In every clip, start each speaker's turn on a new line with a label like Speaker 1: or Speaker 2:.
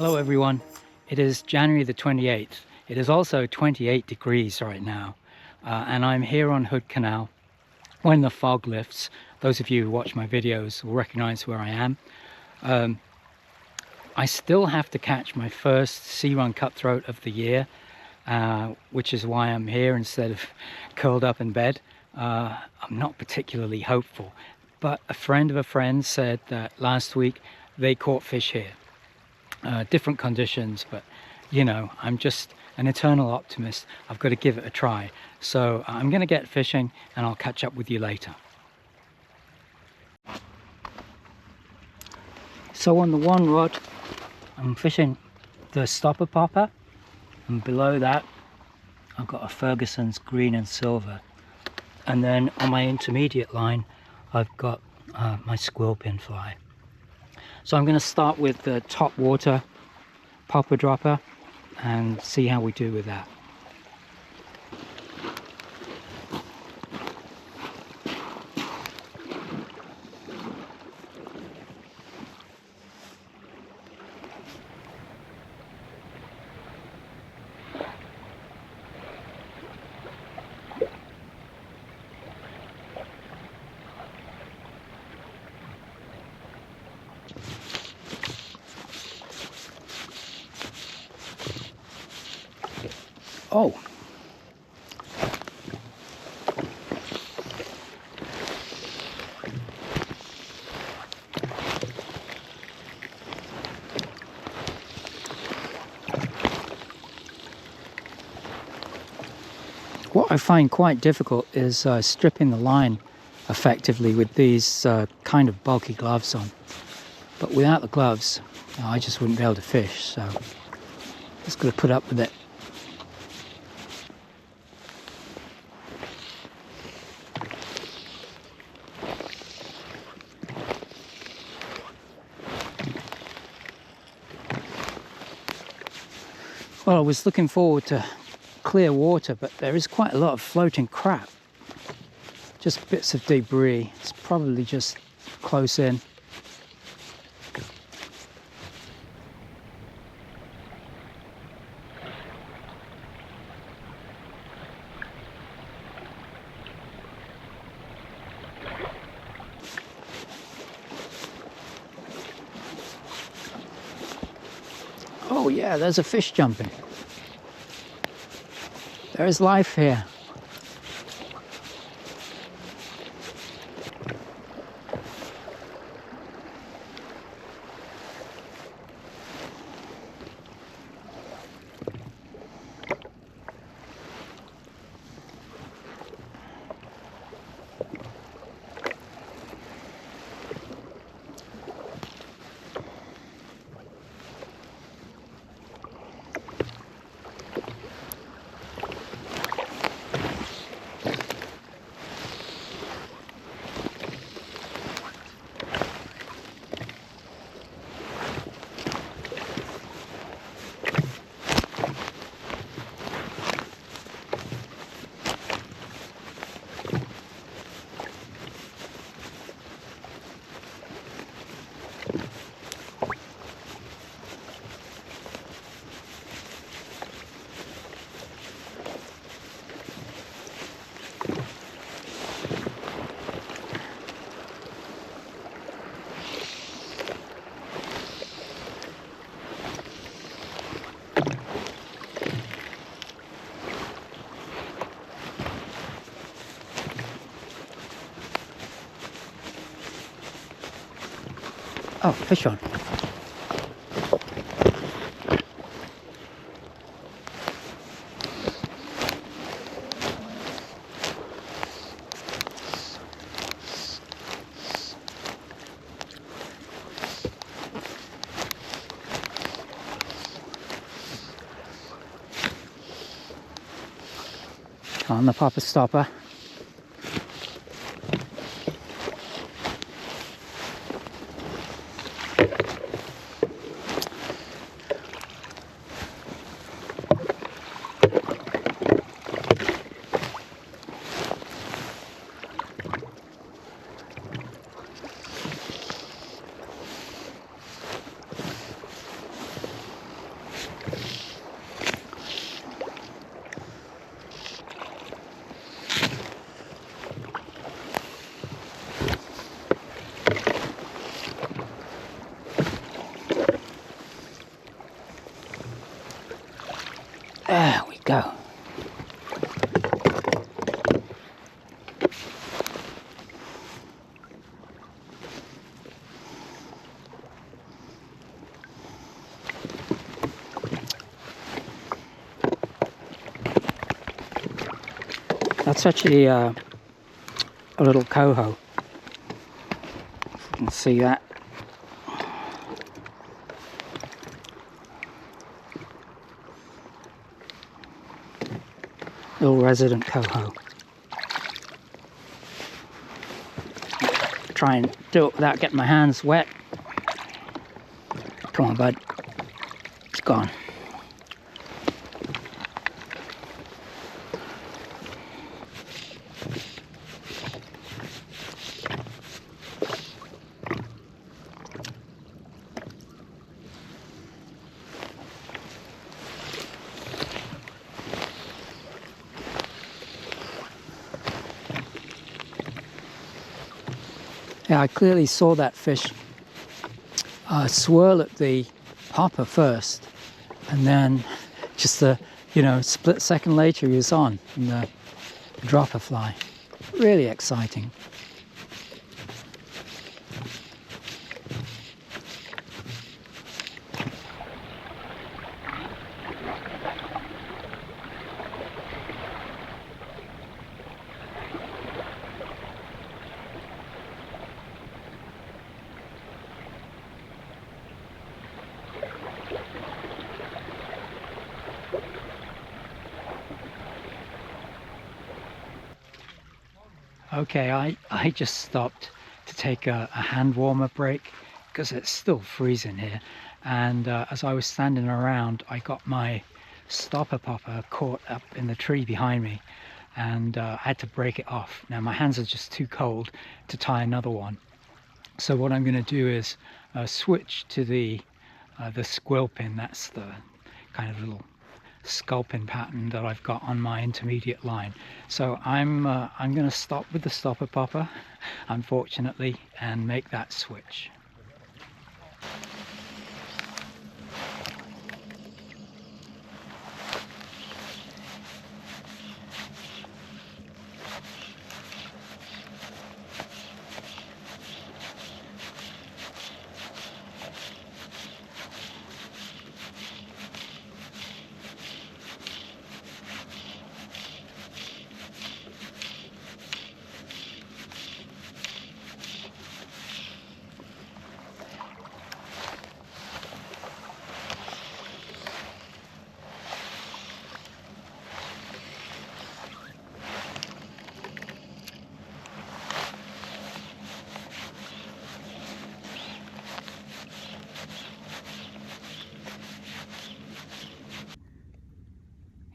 Speaker 1: Hello everyone, it is January the 28th. It is also 28 degrees right now, and I'm here on Hood Canal. When the fog lifts, those of you who watch my videos will recognize where I am. I still have to catch my first sea run cutthroat of the year, which is why I'm here instead of curled up in bed. I'm not particularly hopeful, but a friend of a friend said that last week they caught fish here. Different conditions, but you know, I'm just an eternal optimist. I've got to give it a try. So I'm going to get fishing and I'll catch up with you later. So on the one rod, I'm fishing the stopper popper, and below that I've got a Ferguson's green and silver. And then on my intermediate line, I've got my squirrel pin fly. So I'm going to start with the top water popper dropper and see how we do with that. Oh, what I find quite difficult is stripping the line effectively with these kind of bulky gloves on. But without the gloves, I just wouldn't be able to fish, so just got to put up with it. Well, I was looking forward to clear water, but there is quite a lot of floating crap. Just bits of debris. It's probably just close in. Oh yeah, there's a fish jumping. There is life here. Oh, fish on. On the popper stopper. go. That's actually a little coho. You can see that. Little resident coho. Try and do it without getting my hands wet. Come on, bud. It's gone. Yeah, I clearly saw that fish swirl at the popper first, and then just a split second later he was on in the dropper fly. Really exciting. Okay, I just stopped to take a hand warmer break because it's still freezing here, and as I was standing around I got my stopper popper caught up in the tree behind me, and I had to break it off. Now my hands are just too cold to tie another one, so what I'm going to do is switch to the squill pin. That's the kind of little sculpin pattern that I've got on my intermediate line. So I'm going to stop with the stopper popper, unfortunately, and make that switch.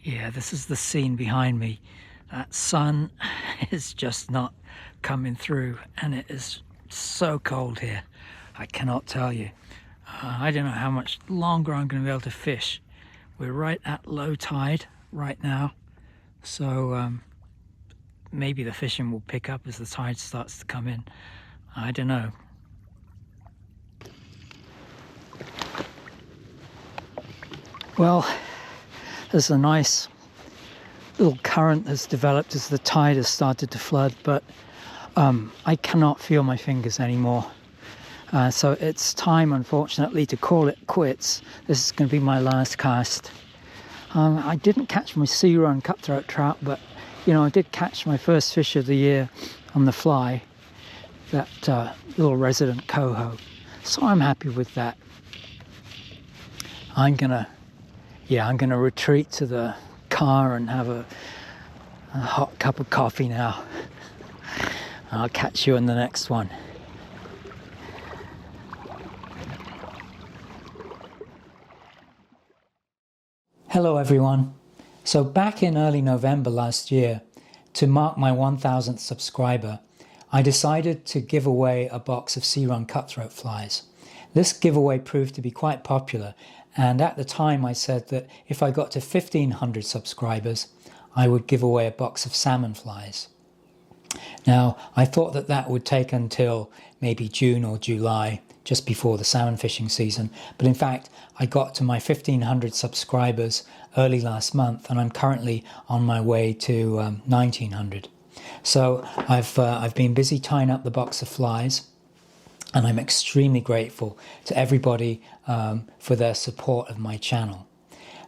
Speaker 1: Yeah, this is the scene behind me. That sun is just not coming through, and it is so cold here. I cannot tell you. I don't know how much longer I'm going to be able to fish. We're right at low tide right now, so maybe the fishing will pick up as the tide starts to come in. I don't know. Well, there's a nice little current that's developed as the tide has started to flood, but I cannot feel my fingers anymore. So it's time, unfortunately, to call it quits. This is going to be my last cast. I didn't catch my sea run cutthroat trout, but I did catch my first fish of the year on the fly, that little resident coho. So I'm happy with that. I'm gonna retreat to the car and have a hot cup of coffee now. I'll catch you in the next one. Hello everyone. So back in early November last year, to mark my 1000th subscriber, I decided to give away a box of sea run cutthroat flies. This giveaway proved to be quite popular, and at the time I said that if I got to 1500 subscribers, I would give away a box of salmon flies. Now, I thought that that would take until maybe June or July, just before the salmon fishing season. But in fact, I got to my 1,500 subscribers early last month, and I'm currently on my way to 1,900. So I've been busy tying up the box of flies, and I'm extremely grateful to everybody for their support of my channel.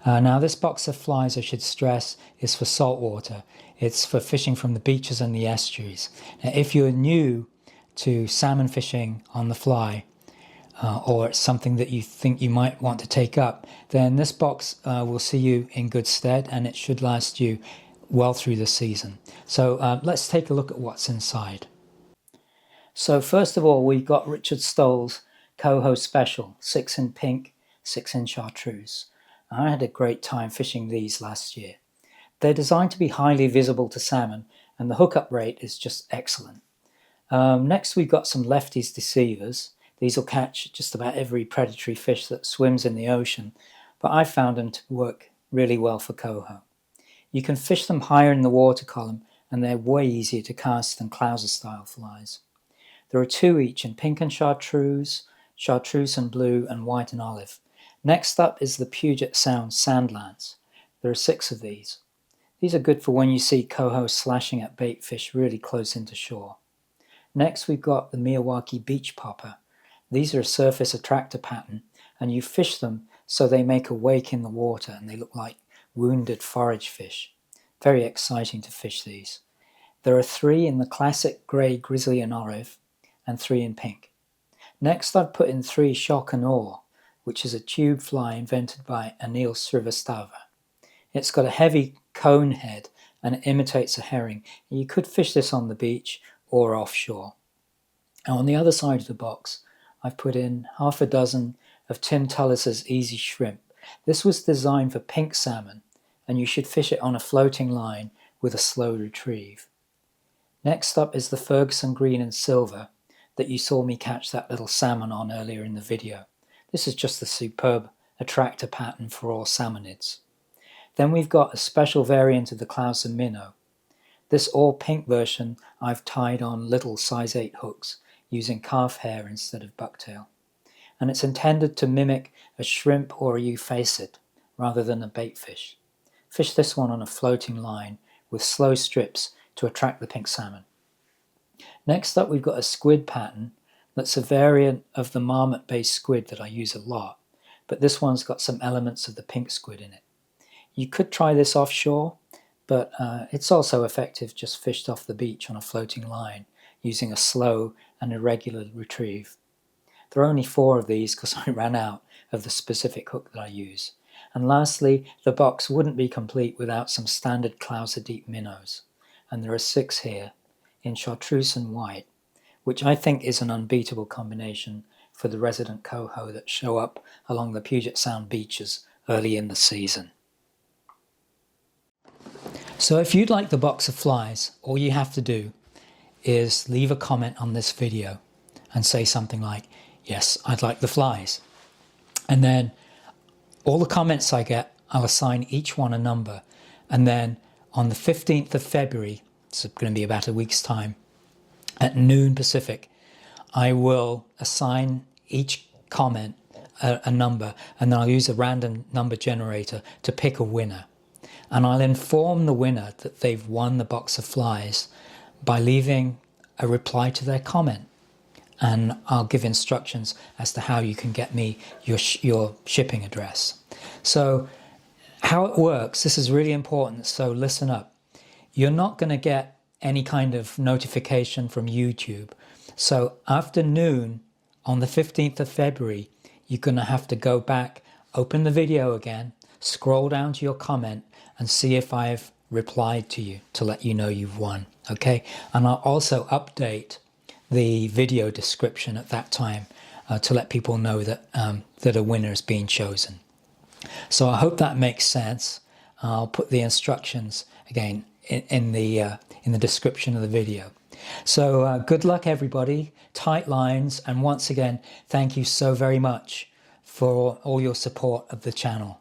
Speaker 1: Now, this box of flies, I should stress, is for saltwater. It's for fishing from the beaches and the estuaries. Now, if you're new to salmon fishing on the fly, or it's something that you think you might want to take up, then this box will see you in good stead, and it should last you well through the season. So let's take a look at what's inside. So first of all, we've got Richard Stoll's Coho Special, 6 in pink, 6 in chartreuse. I had a great time fishing these last year. They're designed to be highly visible to salmon, and the hookup rate is just excellent. Next, we've got some Lefties Deceivers. These will catch just about every predatory fish that swims in the ocean, but I found them to work really well for coho. You can fish them higher in the water column, and they're way easier to cast than Clouser style flies. There are 2 each in pink and chartreuse, chartreuse and blue, and white and olive. Next up is the Puget Sound Sand Lance. There are 6 of these. These are good for when you see coho slashing at bait fish really close into shore. Next, we've got the Miyawaki Beach Popper. These are a surface attractor pattern, and you fish them so they make a wake in the water and they look like wounded forage fish. Very exciting to fish these. There are 3 in the classic grey grizzly and olive, and 3 in pink. Next, I've put in 3 shock and awe, which is a tube fly invented by Anil Srivastava. It's got a heavy cone head and it imitates a herring. You could fish this on the beach or offshore. Now, on the other side of the box, I've put in half a dozen of Tim Tullis's Easy Shrimp. This was designed for pink salmon, and you should fish it on a floating line with a slow retrieve. Next up is the Ferguson Green and Silver that you saw me catch that little salmon on earlier in the video. This is just the superb attractor pattern for all salmonids. Then we've got a special variant of the Clouser Minnow. This all pink version I've tied on little size 8 hooks using calf hair instead of bucktail. And it's intended to mimic a shrimp or a euphacid rather than a bait fish. Fish this one on a floating line with slow strips to attract the pink salmon. Next up, we've got a squid pattern that's a variant of the marmot-based squid that I use a lot, but this one's got some elements of the pink squid in it. You could try this offshore, but it's also effective just fished off the beach on a floating line using a slow and irregular retrieve. There are only 4 of these because I ran out of the specific hook that I use. And lastly, the box wouldn't be complete without some standard Clouser deep minnows. And there are 6 here in chartreuse and white, which I think is an unbeatable combination for the resident coho that show up along the Puget Sound beaches early in the season. So if you'd like the box of flies, all you have to do is leave a comment on this video and say something like, yes, I'd like the flies. And then all the comments I get, I'll assign each one a number. And then on the 15th of February, it's going to be about a week's time, at noon Pacific, I will assign each comment a number, and then I'll use a random number generator to pick a winner. And I'll inform the winner that they've won the box of flies by leaving a reply to their comment. And I'll give instructions as to how you can get me your shipping address. So how it works, this is really important, so listen up. You're not going to get any kind of notification from YouTube. So after noon on the 15th of February, you're going to have to go back, open the video again, scroll down to your comment and see if I've replied to you to let you know you've won, okay? And I'll also update the video description at that time to let people know that that a winner is being chosen. So I hope that makes sense. I'll put the instructions again in the description of the video. So good luck everybody, tight lines, and once again thank you so very much for all your support of the channel.